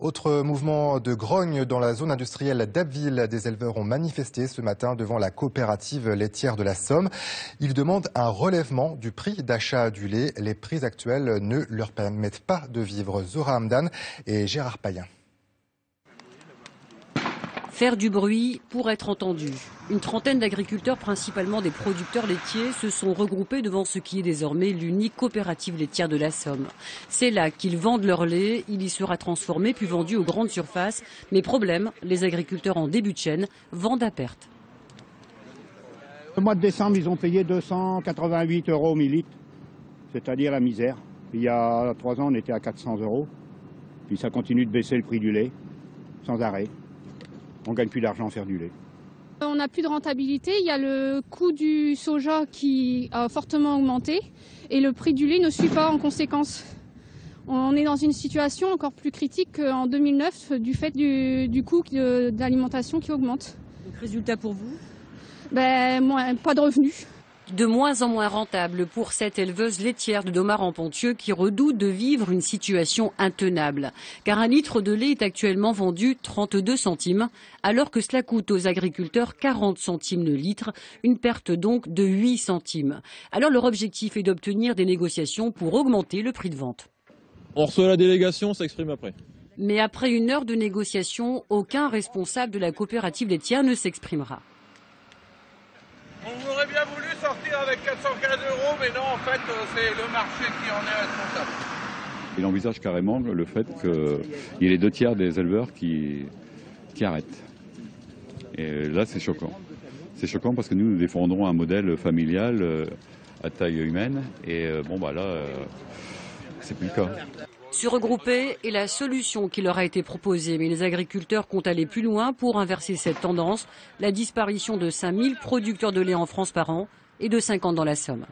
Autre mouvement de grogne dans la zone industrielle d'Abbeville. Des éleveurs ont manifesté ce matin devant la coopérative laitière de la Somme. Ils demandent un relèvement du prix d'achat du lait. Les prix actuels ne leur permettent pas de vivre. Zora Hamdan et Gérard Payen. Faire du bruit pour être entendu. Une trentaine d'agriculteurs, principalement des producteurs laitiers, se sont regroupés devant ce qui est désormais l'unique coopérative laitière de la Somme. C'est là qu'ils vendent leur lait. Il y sera transformé puis vendu aux grandes surfaces. Mais problème, les agriculteurs en début de chaîne vendent à perte. Le mois de décembre, ils ont payé 288 € au millilitre, c'est-à-dire la misère. Il y a 3 ans, on était à 400 €. Puis ça continue de baisser le prix du lait, sans arrêt. On ne gagne plus d'argent à faire du lait. On n'a plus de rentabilité, il y a le coût du soja qui a fortement augmenté et le prix du lait ne suit pas en conséquence. On est dans une situation encore plus critique qu'en 2009 du fait du coût de l'alimentation qui augmente. Donc résultat pour vous ? Pas de revenus. De moins en moins rentable pour cette éleveuse laitière de Domare-en-Ponthieu qui redoute de vivre une situation intenable. Car un litre de lait est actuellement vendu 32 centimes, alors que cela coûte aux agriculteurs 40 centimes le litre, une perte donc de 8 centimes. Alors leur objectif est d'obtenir des négociations pour augmenter le prix de vente. On reçoit la délégation, on s'exprime après. Mais après une heure de négociation, aucun responsable de la coopérative laitière ne s'exprimera. On aurait bien voulu sortir avec 415 €, mais non, en fait, c'est le marché qui en est responsable. Il envisage carrément le fait qu'il y ait les 2 tiers des éleveurs qui arrêtent. Et là, c'est choquant. C'est choquant parce que nous défendrons un modèle familial à taille humaine. Et c'est plus le cas. Se regrouper est la solution qui leur a été proposée, mais les agriculteurs comptent aller plus loin pour inverser cette tendance, la disparition de 5000 producteurs de lait en France par an et de 50 dans la Somme.